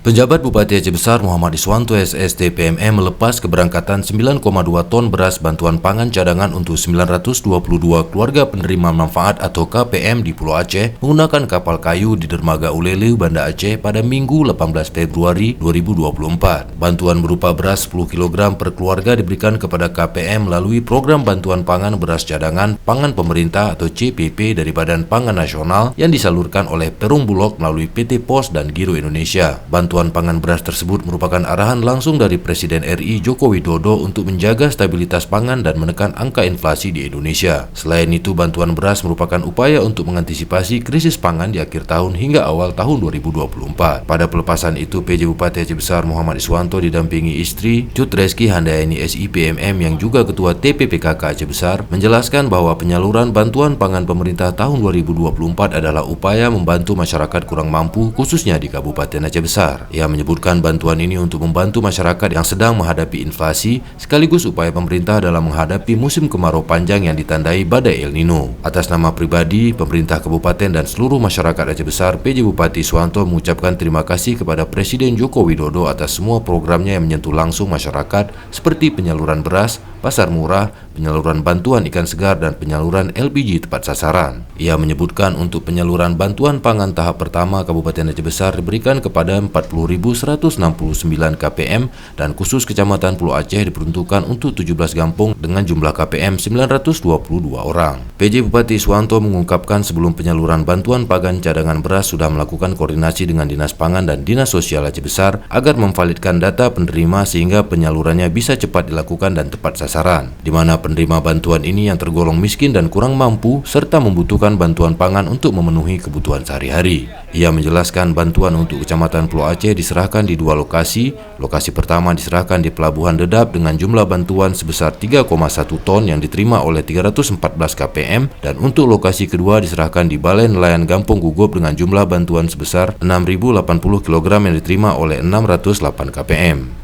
Penjabat Bupati Aceh Besar Muhammad Iswanto SST PMM melepas keberangkatan 9,2 ton beras bantuan pangan cadangan untuk 922 keluarga penerima manfaat atau KPM di Pulau Aceh menggunakan kapal kayu di Dermaga Ulele, Banda Aceh pada Minggu 18 Februari 2024. Bantuan berupa beras 10 kg per keluarga diberikan kepada KPM melalui Program Bantuan Pangan Beras Cadangan Pangan Pemerintah atau CPP dari Badan Pangan Nasional yang disalurkan oleh Perum Bulog melalui PT Pos dan Giro Indonesia. Bantuan pangan beras tersebut merupakan arahan langsung dari Presiden RI Joko Widodo untuk menjaga stabilitas pangan dan menekan angka inflasi di Indonesia. Selain itu, bantuan beras merupakan upaya untuk mengantisipasi krisis pangan di akhir tahun hingga awal tahun 2024. Pada pelepasan itu, PJ Bupati Aceh Besar Muhammad Iswanto didampingi istri Cut Reski Handayani SI PMM yang juga Ketua TPPKK Aceh Besar menjelaskan bahwa penyaluran bantuan pangan pemerintah tahun 2024 adalah upaya membantu masyarakat kurang mampu khususnya di Kabupaten Aceh Besar. Ia menyebutkan bantuan ini untuk membantu masyarakat yang sedang menghadapi inflasi sekaligus upaya pemerintah dalam menghadapi musim kemarau panjang yang ditandai badai El Nino. Atas nama pribadi, pemerintah kabupaten dan seluruh masyarakat Aceh Besar, PJ Bupati Iswanto mengucapkan terima kasih kepada Presiden Joko Widodo atas semua programnya yang menyentuh langsung masyarakat seperti penyaluran beras, pasar murah, penyaluran bantuan ikan segar, dan penyaluran LPG tepat sasaran. Ia menyebutkan untuk penyaluran bantuan pangan tahap pertama Kabupaten Aceh Besar diberikan kepada 40.169 KPM dan khusus Kecamatan Pulau Aceh diperuntukkan untuk 17 kampung dengan jumlah KPM 922 orang. PJ Bupati Iswanto mengungkapkan sebelum penyaluran bantuan pangan cadangan beras sudah melakukan koordinasi dengan Dinas Pangan dan Dinas Sosial Aceh Besar agar memvalidkan data penerima sehingga penyalurannya bisa cepat dilakukan dan tepat sasaran, di mana penerima bantuan ini yang tergolong miskin dan kurang mampu serta membutuhkan bantuan pangan untuk memenuhi kebutuhan sehari-hari. Ia menjelaskan bantuan untuk Kecamatan Pulau Aceh diserahkan di dua lokasi. Lokasi pertama diserahkan di Pelabuhan Dedap dengan jumlah bantuan sebesar 3,1 ton yang diterima oleh 314 KPM, dan untuk lokasi kedua diserahkan di Balai Nelayan Gampong Gugup dengan jumlah bantuan sebesar 6.080 kg yang diterima oleh 608 KPM.